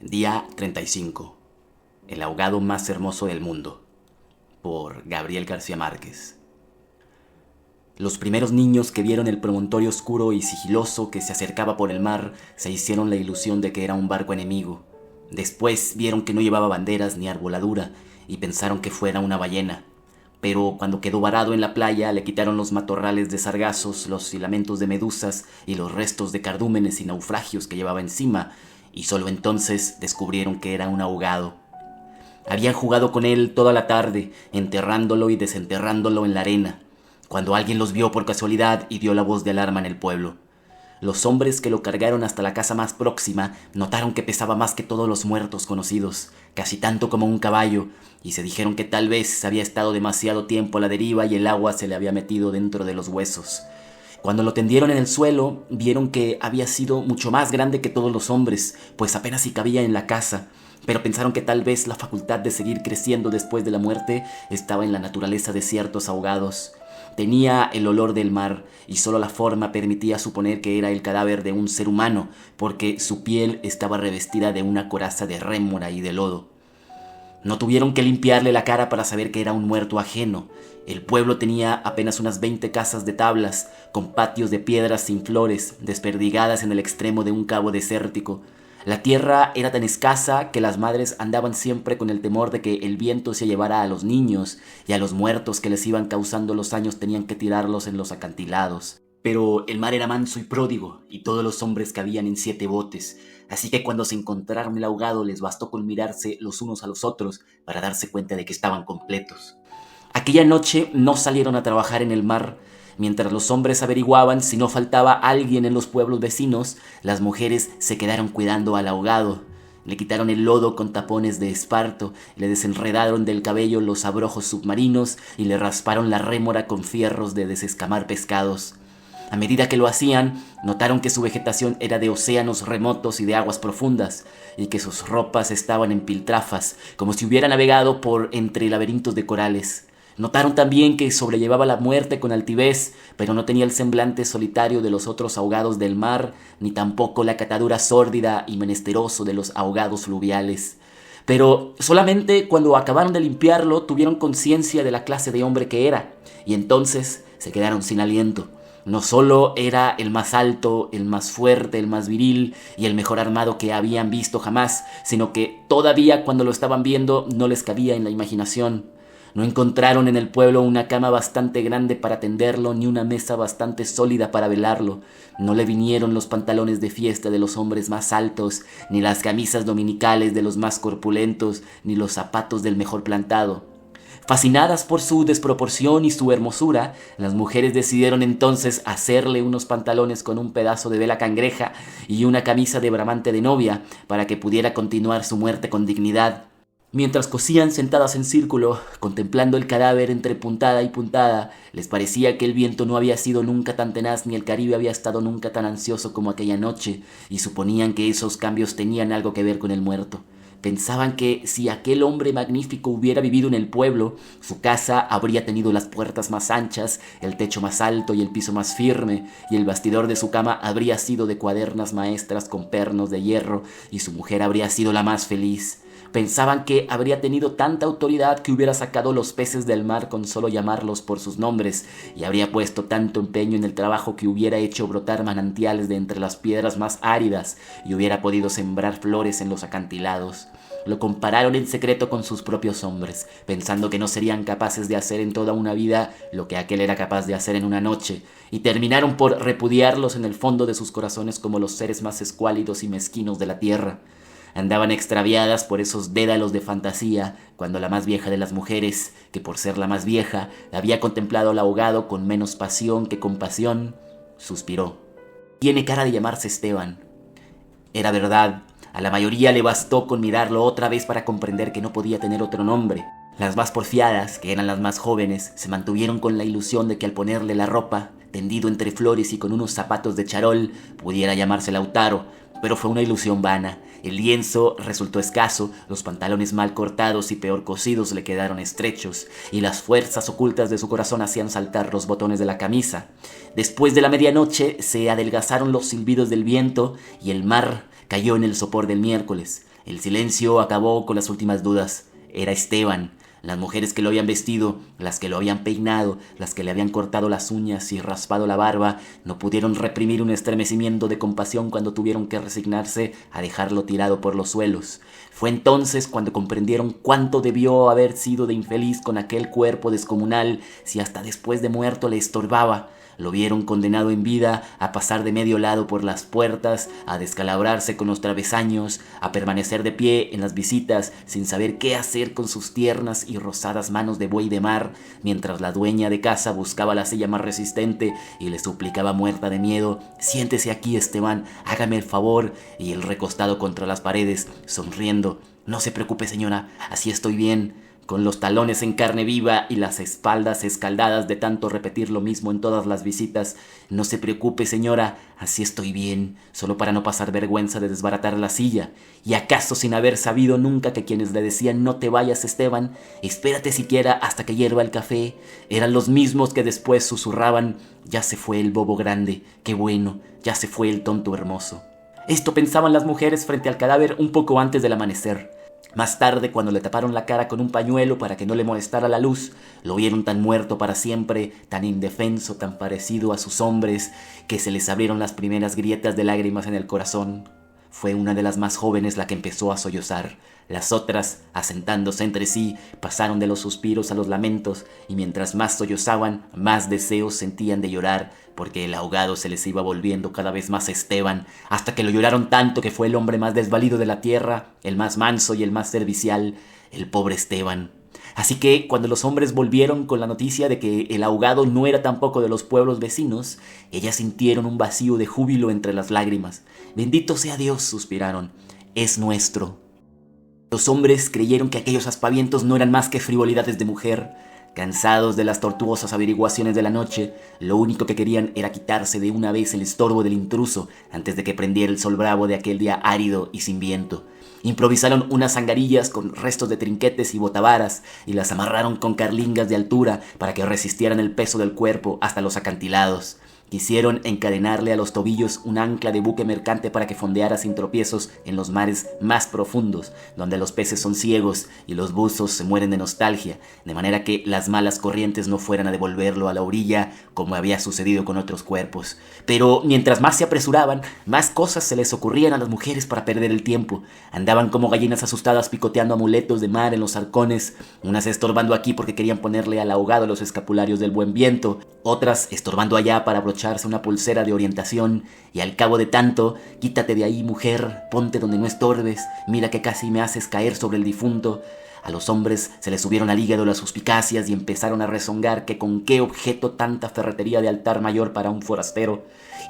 Día 35. El ahogado más hermoso del mundo. Por Gabriel García Márquez. Los primeros niños que vieron el promontorio oscuro y sigiloso que se acercaba por el mar se hicieron la ilusión de que era un barco enemigo. Después vieron que no llevaba banderas ni arboladura y pensaron que fuera una ballena. Pero cuando quedó varado en la playa le quitaron los matorrales de sargazos, los filamentos de medusas y los restos de cardúmenes y naufragios que llevaba encima, y solo entonces descubrieron que era un ahogado. Habían jugado con él toda la tarde, enterrándolo y desenterrándolo en la arena, cuando alguien los vio por casualidad y dio la voz de alarma en el pueblo. Los hombres que lo cargaron hasta la casa más próxima notaron que pesaba más que todos los muertos conocidos, casi tanto como un caballo, y se dijeron que tal vez había estado demasiado tiempo a la deriva y el agua se le había metido dentro de los huesos. Cuando lo tendieron en el suelo, vieron que había sido mucho más grande que todos los hombres, pues apenas si cabía en la casa, pero pensaron que tal vez la facultad de seguir creciendo después de la muerte estaba en la naturaleza de ciertos ahogados. Tenía el olor del mar y solo la forma permitía suponer que era el cadáver de un ser humano, porque su piel estaba revestida de una coraza de rémora y de lodo. No tuvieron que limpiarle la cara para saber que era un muerto ajeno. El pueblo tenía apenas unas 20 casas de tablas, con patios de piedras sin flores, desperdigadas en el extremo de un cabo desértico. La tierra era tan escasa que las madres andaban siempre con el temor de que el viento se llevara a los niños, y a los muertos que les iban causando los años tenían que tirarlos en los acantilados. Pero el mar era manso y pródigo, y todos los hombres cabían en 7 botes, así que cuando se encontraron el ahogado les bastó con mirarse los unos a los otros para darse cuenta de que estaban completos. Aquella noche no salieron a trabajar en el mar. Mientras los hombres averiguaban si no faltaba alguien en los pueblos vecinos, las mujeres se quedaron cuidando al ahogado. Le quitaron el lodo con tapones de esparto, le desenredaron del cabello los abrojos submarinos y le rasparon la rémora con fierros de desescamar pescados. A medida que lo hacían, notaron que su vegetación era de océanos remotos y de aguas profundas, y que sus ropas estaban en piltrafas, como si hubiera navegado por entre laberintos de corales. Notaron también que sobrellevaba la muerte con altivez, pero no tenía el semblante solitario de los otros ahogados del mar, ni tampoco la catadura sórdida y menesteroso de los ahogados fluviales. Pero solamente cuando acabaron de limpiarlo tuvieron conciencia de la clase de hombre que era, y entonces se quedaron sin aliento. No solo era el más alto, el más fuerte, el más viril y el mejor armado que habían visto jamás, sino que todavía cuando lo estaban viendo no les cabía en la imaginación. No encontraron en el pueblo una cama bastante grande para tenderlo, ni una mesa bastante sólida para velarlo. No le vinieron los pantalones de fiesta de los hombres más altos, ni las camisas dominicales de los más corpulentos, ni los zapatos del mejor plantado. Fascinadas por su desproporción y su hermosura, las mujeres decidieron entonces hacerle unos pantalones con un pedazo de vela cangreja y una camisa de bramante de novia para que pudiera continuar su muerte con dignidad. Mientras cosían sentadas en círculo, contemplando el cadáver entre puntada y puntada, les parecía que el viento no había sido nunca tan tenaz ni el Caribe había estado nunca tan ansioso como aquella noche, y suponían que esos cambios tenían algo que ver con el muerto. Pensaban que si aquel hombre magnífico hubiera vivido en el pueblo, su casa habría tenido las puertas más anchas, el techo más alto y el piso más firme, y el bastidor de su cama habría sido de cuadernas maestras con pernos de hierro, y su mujer habría sido la más feliz. Pensaban que habría tenido tanta autoridad que hubiera sacado los peces del mar con solo llamarlos por sus nombres, y habría puesto tanto empeño en el trabajo que hubiera hecho brotar manantiales de entre las piedras más áridas, y hubiera podido sembrar flores en los acantilados. Lo compararon en secreto con sus propios hombres, pensando que no serían capaces de hacer en toda una vida lo que aquel era capaz de hacer en una noche, y terminaron por repudiarlos en el fondo de sus corazones como los seres más escuálidos y mezquinos de la tierra. Andaban extraviadas por esos dédalos de fantasía, cuando la más vieja de las mujeres, que por ser la más vieja, había contemplado al ahogado con menos pasión que compasión, suspiró. Tiene cara de llamarse Esteban. Era verdad, a la mayoría le bastó con mirarlo otra vez para comprender que no podía tener otro nombre. Las más porfiadas, que eran las más jóvenes, se mantuvieron con la ilusión de que al ponerle la ropa, tendido entre flores y con unos zapatos de charol, pudiera llamarse Lautaro, pero fue una ilusión vana. El lienzo resultó escaso, los pantalones mal cortados y peor cosidos le quedaron estrechos, y las fuerzas ocultas de su corazón hacían saltar los botones de la camisa. Después de la medianoche se adelgazaron los silbidos del viento y el mar cayó en el sopor del miércoles. El silencio acabó con las últimas dudas. Era Esteban. Las mujeres que lo habían vestido, las que lo habían peinado, las que le habían cortado las uñas y raspado la barba, no pudieron reprimir un estremecimiento de compasión cuando tuvieron que resignarse a dejarlo tirado por los suelos. Fue entonces cuando comprendieron cuánto debió haber sido de infeliz con aquel cuerpo descomunal, si hasta después de muerto le estorbaba. Lo vieron condenado en vida a pasar de medio lado por las puertas, a descalabrarse con los travesaños, a permanecer de pie en las visitas sin saber qué hacer con sus tiernas y rosadas manos de buey de mar, mientras la dueña de casa buscaba la silla más resistente y le suplicaba muerta de miedo: «Siéntese aquí, Esteban, hágame el favor», y él recostado contra las paredes, sonriendo: «No se preocupe, señora, así estoy bien», con los talones en carne viva y las espaldas escaldadas de tanto repetir lo mismo en todas las visitas. «No se preocupe, señora, así estoy bien», solo para no pasar vergüenza de desbaratar la silla. ¿Y acaso sin haber sabido nunca que quienes le decían «No te vayas, Esteban, espérate siquiera hasta que hierva el café», eran los mismos que después susurraban «Ya se fue el bobo grande, qué bueno, ya se fue el tonto hermoso»? Esto pensaban las mujeres frente al cadáver un poco antes del amanecer. Más tarde, cuando le taparon la cara con un pañuelo para que no le molestara la luz, lo vieron tan muerto para siempre, tan indefenso, tan parecido a sus hombres, que se les abrieron las primeras grietas de lágrimas en el corazón. Fue una de las más jóvenes la que empezó a sollozar. Las otras, asentándose entre sí, pasaron de los suspiros a los lamentos, y mientras más sollozaban, más deseos sentían de llorar, porque el ahogado se les iba volviendo cada vez más Esteban, hasta que lo lloraron tanto que fue el hombre más desvalido de la tierra, el más manso y el más servicial, el pobre Esteban. Así que, cuando los hombres volvieron con la noticia de que el ahogado no era tampoco de los pueblos vecinos, ellas sintieron un vacío de júbilo entre las lágrimas. «Bendito sea Dios», suspiraron, «es nuestro». Los hombres creyeron que aquellos aspavientos no eran más que frivolidades de mujer. Cansados de las tortuosas averiguaciones de la noche, lo único que querían era quitarse de una vez el estorbo del intruso antes de que prendiera el sol bravo de aquel día árido y sin viento. Improvisaron unas zangarillas con restos de trinquetes y botavaras y las amarraron con carlingas de altura para que resistieran el peso del cuerpo hasta los acantilados. Quisieron encadenarle a los tobillos un ancla de buque mercante para que fondeara sin tropiezos en los mares más profundos, donde los peces son ciegos y los buzos se mueren de nostalgia, de manera que las malas corrientes no fueran a devolverlo a la orilla como había sucedido con otros cuerpos. Pero mientras más se apresuraban, más cosas se les ocurrían a las mujeres para perder el tiempo. Andaban como gallinas asustadas picoteando amuletos de mar en los arcones, unas estorbando aquí porque querían ponerle al ahogado los escapularios del buen viento, otras estorbando allá para abrocharse una pulsera de orientación, y al cabo de tanto: «Quítate de ahí, mujer, ponte donde no estorbes, mira que casi me haces caer sobre el difunto». A los hombres se les subieron al hígado las suspicacias y empezaron a rezongar que con qué objeto tanta ferretería de altar mayor para un forastero,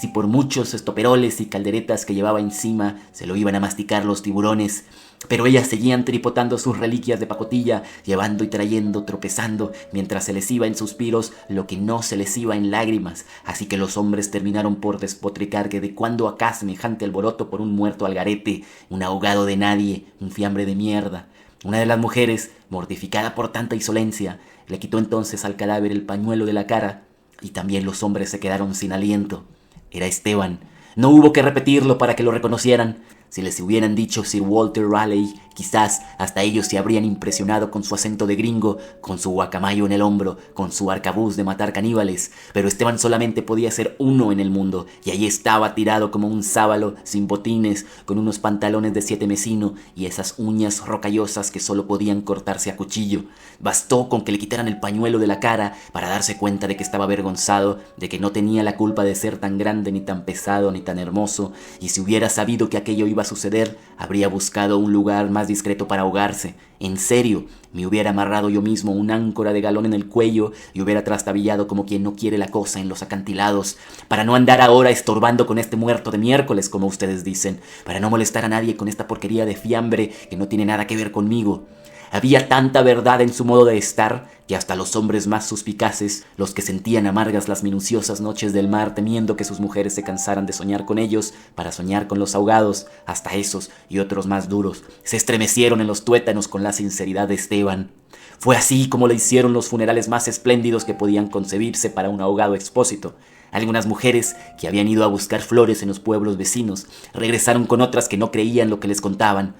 si por muchos estoperoles y calderetas que llevaba encima se lo iban a masticar los tiburones. Pero ellas seguían tripotando sus reliquias de pacotilla, llevando y trayendo, tropezando, mientras se les iba en suspiros lo que no se les iba en lágrimas. Así que los hombres terminaron por despotricar que de cuándo acá semejante alboroto por un muerto al garete, un ahogado de nadie, un fiambre de mierda. Una de las mujeres, mortificada por tanta insolencia, le quitó entonces al cadáver el pañuelo de la cara, y también los hombres se quedaron sin aliento. Era Esteban. No hubo que repetirlo para que lo reconocieran. Si les hubieran dicho Sir Walter Raleigh, quizás hasta ellos se habrían impresionado con su acento de gringo, con su guacamayo en el hombro, con su arcabuz de matar caníbales. Pero Esteban solamente podía ser uno en el mundo, y allí estaba tirado como un sábalo, sin botines, con unos pantalones de 7 mesino y esas uñas rocallosas que solo podían cortarse a cuchillo. Bastó con que le quitaran el pañuelo de la cara para darse cuenta de que estaba avergonzado, de que no tenía la culpa de ser tan grande, ni tan pesado, ni tan hermoso, y si hubiera sabido que aquello iba a suceder, habría buscado un lugar más discreto para ahogarse. En serio, me hubiera amarrado yo mismo un áncora de galón en el cuello y hubiera trastabillado como quien no quiere la cosa en los acantilados, para no andar ahora estorbando con este muerto de miércoles, como ustedes dicen, para no molestar a nadie con esta porquería de fiambre que no tiene nada que ver conmigo. Había tanta verdad en su modo de estar que hasta los hombres más suspicaces, los que sentían amargas las minuciosas noches del mar temiendo que sus mujeres se cansaran de soñar con ellos para soñar con los ahogados, hasta esos y otros más duros, se estremecieron en los tuétanos con la sinceridad de Esteban. Fue así como le hicieron los funerales más espléndidos que podían concebirse para un ahogado expósito. Algunas mujeres que habían ido a buscar flores en los pueblos vecinos regresaron con otras que no creían lo que les contaban.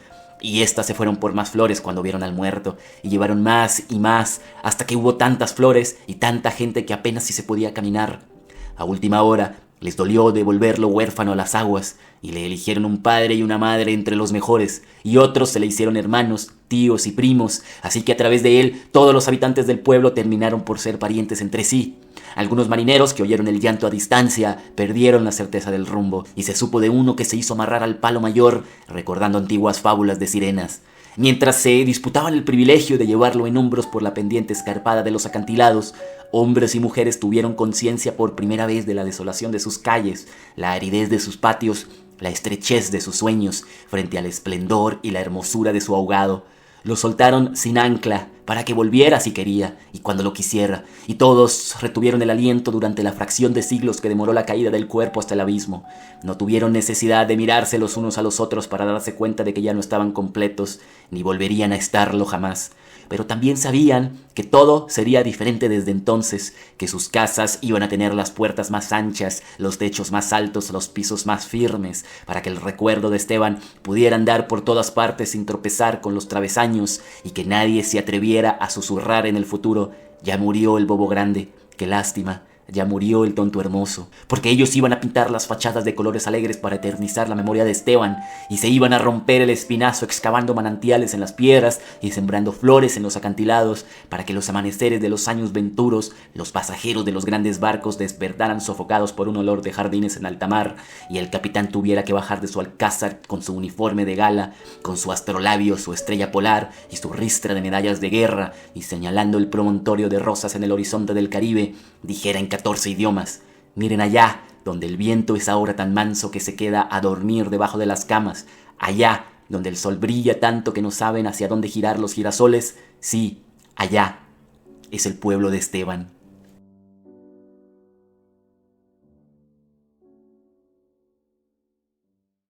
Y éstas se fueron por más flores cuando vieron al muerto, y llevaron más y más, hasta que hubo tantas flores y tanta gente que apenas si se podía caminar. A última hora les dolió devolverlo huérfano a las aguas, y le eligieron un padre y una madre entre los mejores, y otros se le hicieron hermanos, tíos y primos, así que a través de él todos los habitantes del pueblo terminaron por ser parientes entre sí. Algunos marineros que oyeron el llanto a distancia perdieron la certeza del rumbo, y se supo de uno que se hizo amarrar al palo mayor, recordando antiguas fábulas de sirenas. Mientras se disputaban el privilegio de llevarlo en hombros por la pendiente escarpada de los acantilados, hombres y mujeres tuvieron conciencia por primera vez de la desolación de sus calles, la aridez de sus patios, la estrechez de sus sueños frente al esplendor y la hermosura de su ahogado. Lo soltaron sin ancla para que volviera si quería y cuando lo quisiera, y todos retuvieron el aliento durante la fracción de siglos que demoró la caída del cuerpo hasta el abismo. No tuvieron necesidad de mirarse los unos a los otros para darse cuenta de que ya no estaban completos, ni volverían a estarlo jamás. Pero también sabían que todo sería diferente desde entonces, que sus casas iban a tener las puertas más anchas, los techos más altos, los pisos más firmes, para que el recuerdo de Esteban pudiera andar por todas partes sin tropezar con los travesaños y que nadie se atreviera a susurrar en el futuro: ya murió el bobo grande, qué lástima. Ya murió el tonto hermoso, porque ellos iban a pintar las fachadas de colores alegres para eternizar la memoria de Esteban, y se iban a romper el espinazo excavando manantiales en las piedras y sembrando flores en los acantilados, para que los amaneceres de los años venturos, los pasajeros de los grandes barcos despertaran sofocados por un olor de jardines en alta mar, y el capitán tuviera que bajar de su alcázar con su uniforme de gala, con su astrolabio, su estrella polar y su ristra de medallas de guerra, y señalando el promontorio de rosas en el horizonte del Caribe, dijera en 14 idiomas: miren allá, donde el viento es ahora tan manso que se queda a dormir debajo de las camas, allá, donde el sol brilla tanto que no saben hacia dónde girar los girasoles, sí, allá es el pueblo de Esteban.